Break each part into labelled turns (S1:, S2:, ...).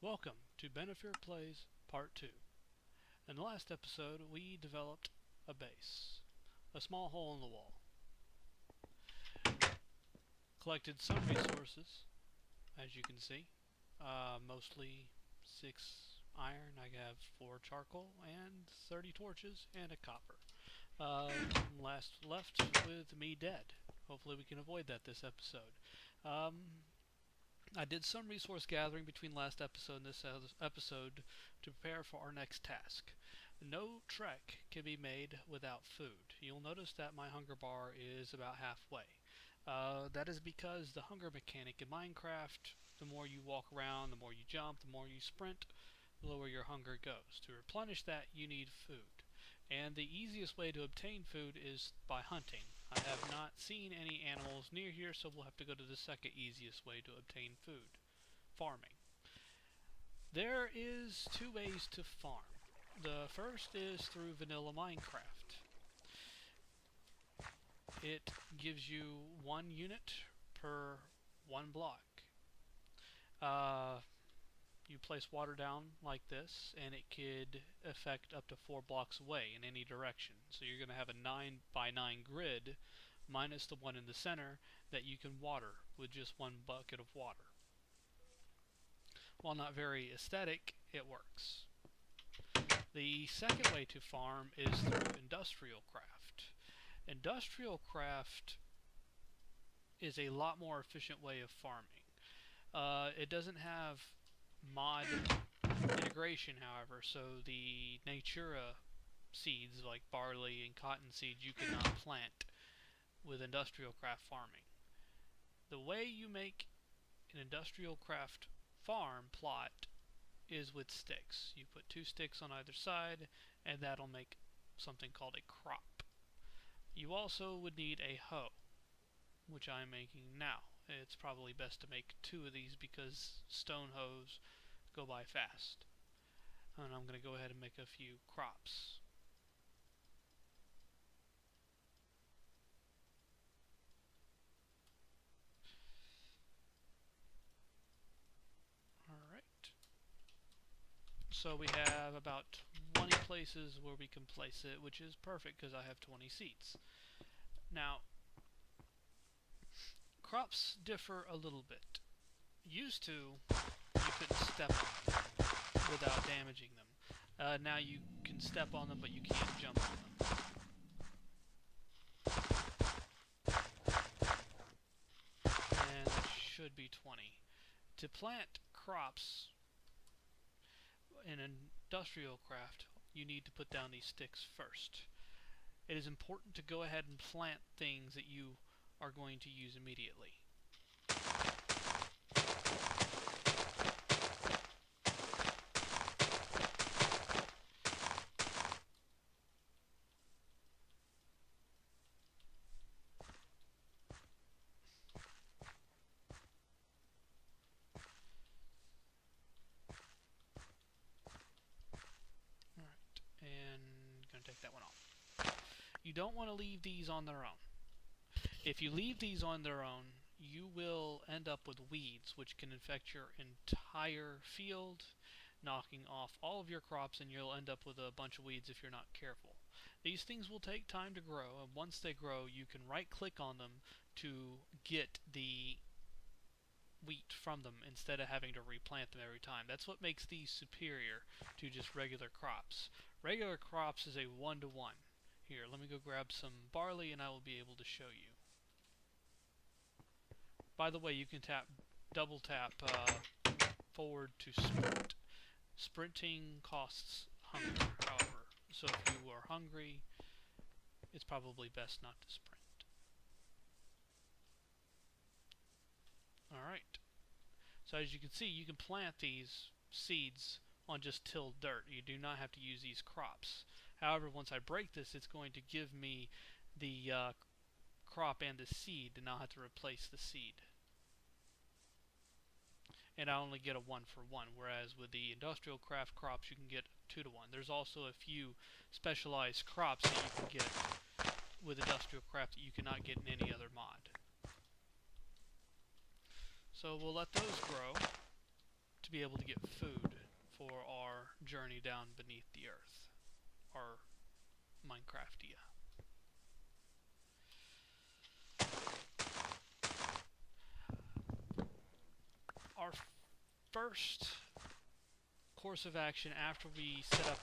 S1: Welcome to Benefier Plays Part 2. In the last episode, we developed a base, a small hole in the wall. Collected some resources, as you can see, mostly 6 iron. I have 4 charcoal and 30 torches and a copper. Left with me dead. Hopefully we can avoid that this episode. I did some resource gathering between last episode and this episode to prepare for our next task. No trek can be made without food. You'll notice that my hunger bar is about halfway. That is because the hunger mechanic in Minecraft, the more you walk around, the more you jump, the more you sprint, the lower your hunger goes. To replenish that, you need food. And the easiest way to obtain food is by hunting. I have not seen any animals near here, so we'll have to go to the second easiest way to obtain food: farming. There is 2 ways to farm. The first is through vanilla Minecraft. It gives you 1 unit per 1 block. You place water down like this, and it could affect up to 4 blocks away in any direction. So you're going to have a 9 by 9 grid, minus the one in the center, that you can water with just 1 bucket of water. While not very aesthetic, it works. The second way to farm is through industrial craft. Industrial craft is a lot more efficient way of farming. It doesn't have mod integration, however, so the Natura seeds like barley and cotton seeds you cannot plant with industrial craft farming. The way you make an industrial craft farm plot is with sticks. You put 2 sticks on either side, and that'll make something called a crop. You also would need a hoe, which I'm making now. It's probably best to make 2 of these because stone hoes go by fast. And I'm going to go ahead and make a few crops. Alright. So we have about 20 places where we can place it, which is perfect because I have 20 seeds. Now, crops differ a little bit. Used to, you couldn't step on them without damaging them. Now you can step on them, but you can't jump on them. And that should be 20. To plant crops in industrial craft, you need to put down these sticks first. It is important to go ahead and plant things that you are going to use immediately. Alright, and going to take that one off. You don't want to leave these on their own. If you leave these on their own, you will end up with weeds, which can infect your entire field, knocking off all of your crops, and you'll end up with a bunch of weeds if you're not careful. These things will take time to grow, and once they grow, you can right-click on them to get the wheat from them instead of having to replant them every time. That's what makes these superior to just regular crops. Regular crops is a 1-to-1. Here, let me go grab some barley and I will be able to show you. By the way, you can double tap forward to sprint. Sprinting costs hunger, however. So if you are hungry, it's probably best not to sprint. Alright. So as you can see, you can plant these seeds on just tilled dirt. You do not have to use these crops. However, once I break this, it's going to give me the crop and the seed, and I'll have to replace the seed. And I only get a 1-for-1, whereas with the industrial craft crops you can get 2-to-1. There's also a few specialized crops that you can get with industrial craft that you cannot get in any other mod. So we'll let those grow to be able to get food for our journey down beneath the earth, our Minecraftia. Our first course of action after we set up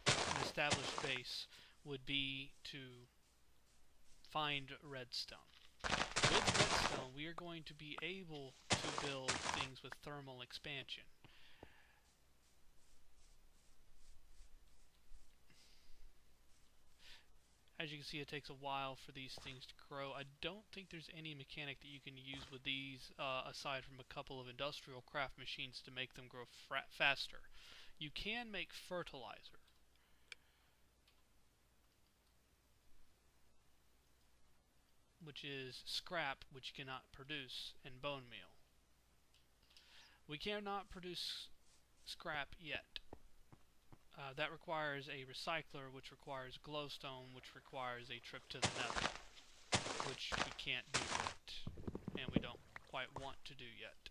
S1: an established base would be to find redstone. With redstone, we are going to be able to build things with thermal expansion. As you can see, it takes a while for these things to grow. I don't think there's any mechanic that you can use with these aside from a couple of industrial craft machines to make them grow faster. You can make fertilizer. Which is scrap which you cannot produce in bone meal. We cannot produce scrap yet. That requires a recycler, which requires glowstone, which requires a trip to the nether, which we can't do yet, and we don't quite want to do yet.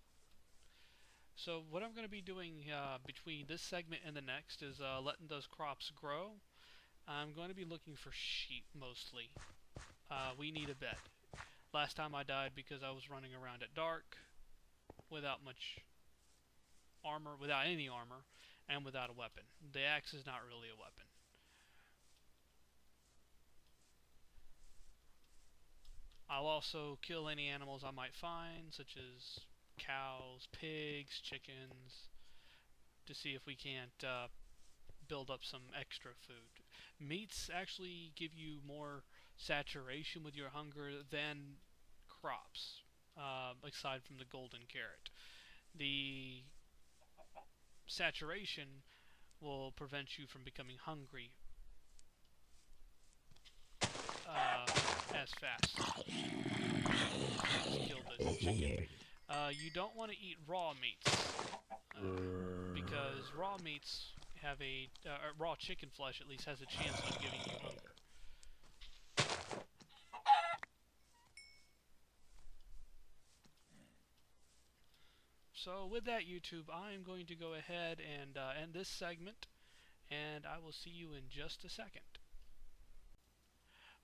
S1: So what I'm going to be doing between this segment and the next is letting those crops grow. I'm going to be looking for sheep mostly. We need a bed. Last time I died because I was running around at dark without much armor, without any armor, and without a weapon. The axe is not really a weapon. I'll also kill any animals I might find, such as cows, pigs, chickens, to see if we can't build up some extra food. Meats actually give you more saturation with your hunger than crops, aside from the golden carrot. The saturation will prevent you from becoming hungry as fast. Let's kill the chicken. You don't want to eat raw meats because raw meats have a raw chicken flesh at least has a chance of giving you hunger. So with that, YouTube, I'm going to go ahead and end this segment, and I will see you in just a second.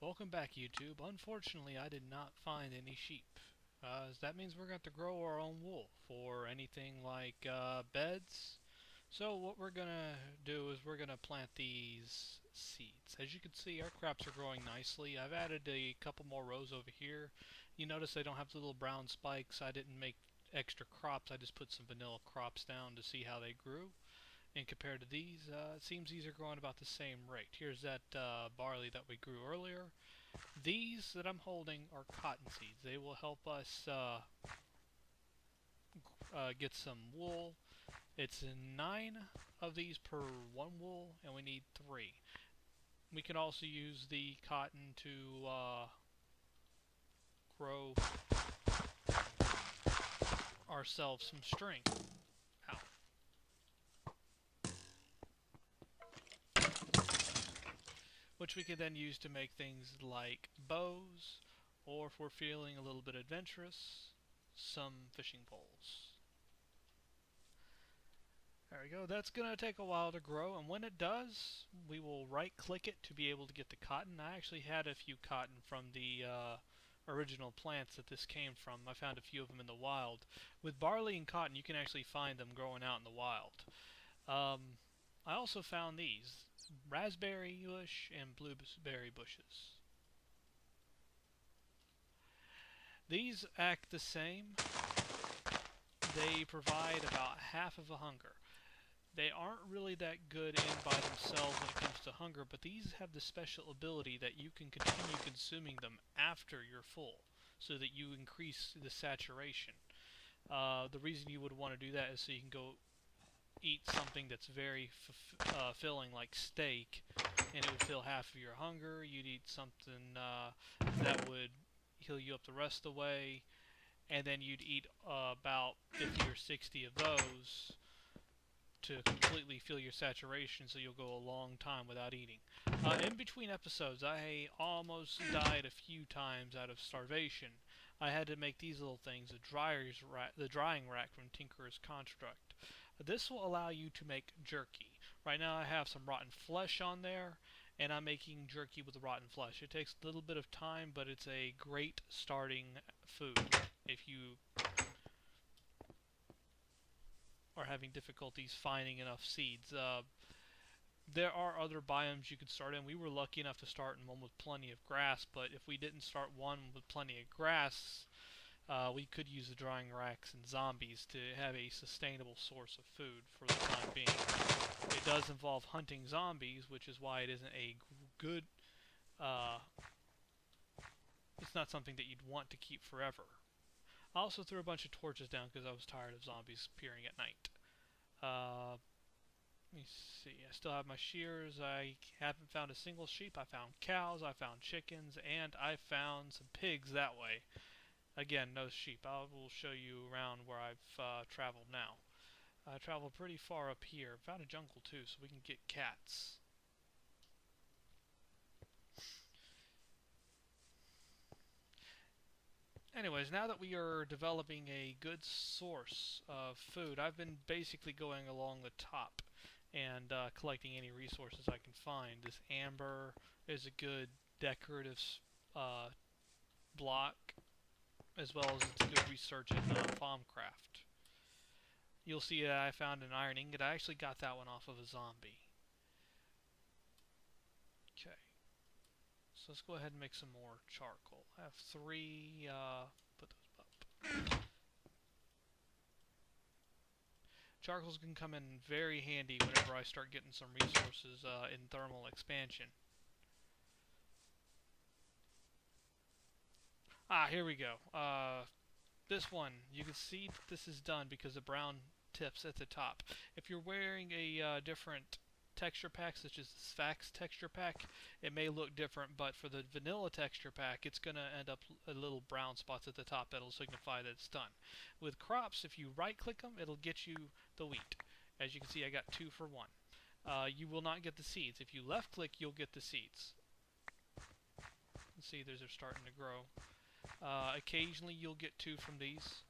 S1: Welcome back, YouTube. Unfortunately, I did not find any sheep. That means we're going to have to grow our own wool for anything like beds. So what we're going to do is we're going to plant these seeds. As you can see, our crops are growing nicely. I've added a couple more rows over here. You notice they don't have the little brown spikes. I didn't make extra crops. I just put some vanilla crops down to see how they grew. And compared to these, it seems these are growing about the same rate. Here's that barley that we grew earlier. These that I'm holding are cotton seeds. They will help us get some wool. It's 9 of these per 1 wool, and we need 3. We can also use the cotton to grow ourselves some string. Ow. Which we could then use to make things like bows, or if we're feeling a little bit adventurous, some fishing poles. There we go. That's going to take a while to grow, and when it does, we will right-click it to be able to get the cotton. I actually had a few cotton from the original plants that this came from. I found a few of them in the wild. With barley and cotton, you can actually find them growing out in the wild. I also found these, raspberry bush and blueberry bushes. These act the same. They provide about half of a hunger. They aren't really that good in by themselves when it comes to hunger, but these have the special ability that you can continue consuming them after you're full, so that you increase the saturation. The reason you would want to do that is so you can go eat something that's very filling, like steak, and it would fill half of your hunger. You'd eat something that would heal you up the rest of the way, and then you'd eat about 50 or 60 of those to completely fill your saturation, so you'll go a long time without eating. In between episodes, I almost died a few times out of starvation. I had to make these little things, the drying rack from Tinker's Construct. This will allow you to make jerky. Right now I have some rotten flesh on there, and I'm making jerky with rotten flesh. It takes a little bit of time, but it's a great starting food if you are having difficulties finding enough seeds. There are other biomes you could start in. We were lucky enough to start in one with plenty of grass, but if we didn't start one with plenty of grass, we could use the drying racks and zombies to have a sustainable source of food for the time being. It does involve hunting zombies, which is why it isn't a good... it's not something that you'd want to keep forever. I also threw a bunch of torches down because I was tired of zombies appearing at night. Let me see. I still have my shears. I haven't found a single sheep. I found cows, I found chickens, and I found some pigs that way. Again, no sheep. I will show you around where I've traveled now. I traveled pretty far up here. Found a jungle too, so we can get cats. Anyways, now that we are developing a good source of food, I've been basically going along the top and collecting any resources I can find. This amber is a good decorative block, as well as it's good research in Farmcraft. You'll see that I found an iron ingot. I actually got that one off of a zombie. Okay. So let's go ahead and make some more charcoal. I have 3, put those up. Charcoals can come in very handy whenever I start getting some resources in thermal expansion. Here we go. This one, you can see that this is done because the brown tips at the top. If you're wearing a different texture pack, such as the Sphax texture pack, it may look different, but for the vanilla texture pack, it's going to end up a little brown spots at the top that'll signify that it's done. With crops, if you right-click them, it'll get you the wheat. As you can see, I got 2 for 1. You will not get the seeds. If you left-click, you'll get the seeds. See, those are starting to grow. Occasionally, you'll get 2 from these.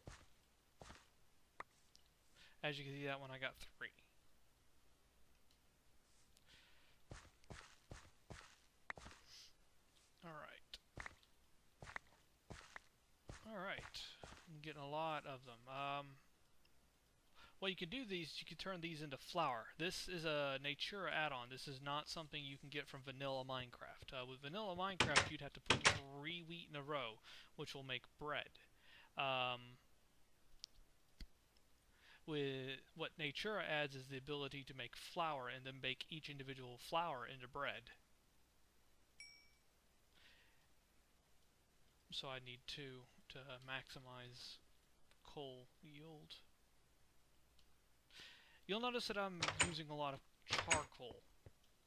S1: As you can see, that one I got 3. Alright, I'm getting a lot of them. Well, you can do these, you can turn these into flour. This is a Natura add-on. This is not something you can get from vanilla Minecraft. With vanilla Minecraft, you'd have to put 3 wheat in a row, which will make bread. With what Natura adds is the ability to make flour and then bake each individual flour into bread. So I need 2 to maximize coal yield. You'll notice that I'm using a lot of charcoal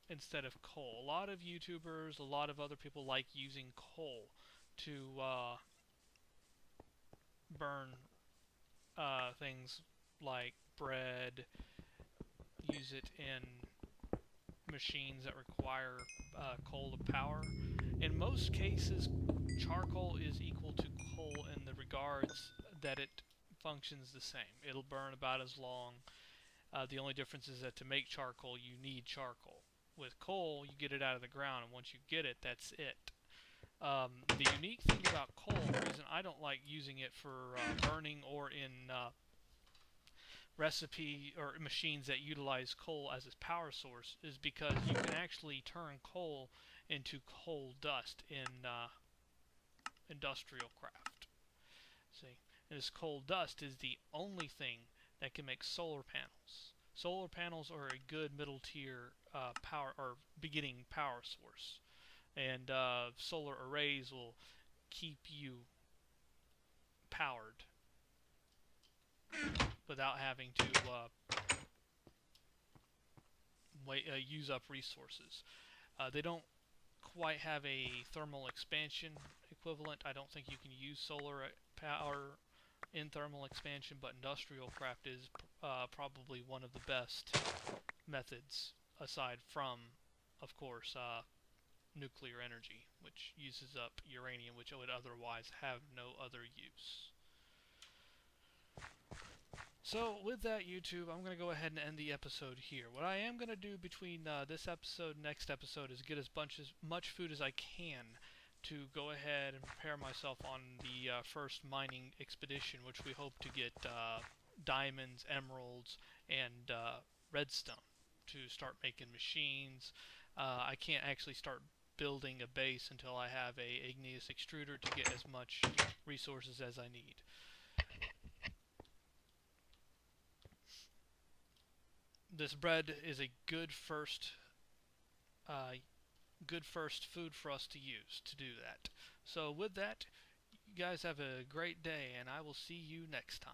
S1: instead of coal. A lot of YouTubers, a lot of other people like using coal to burn things like bread, use it in machines that require coal to power. In most cases, charcoal is equal to coal in the regards that it functions the same. It'll burn about as long. The only difference is that to make charcoal, you need charcoal. With coal, you get it out of the ground, and once you get it, that's it. The unique thing about coal, the reason I don't like using it for burning or in recipe or machines that utilize coal as its power source, is because you can actually turn coal into coal dust in industrial craft. See, and this coal dust is the only thing that can make solar panels. Solar panels are a good middle tier power or beginning power source, and solar arrays will keep you powered without having to use up resources. They don't quite have a thermal expansion equivalent. I don't think you can use solar power in thermal expansion, but industrial craft is probably one of the best methods, aside from, of course, nuclear energy, which uses up uranium, which would otherwise have no other use. So with that, YouTube, I'm going to go ahead and end the episode here. What I am going to do between this episode and next episode is get as much food as I can to go ahead and prepare myself on the first mining expedition, which we hope to get diamonds, emeralds, and redstone to start making machines. I can't actually start building a base until I have a igneous extruder to get as much resources as I need. This bread is a uh, good first food for us to use to do that. So with that, you guys have a great day, and I will see you next time.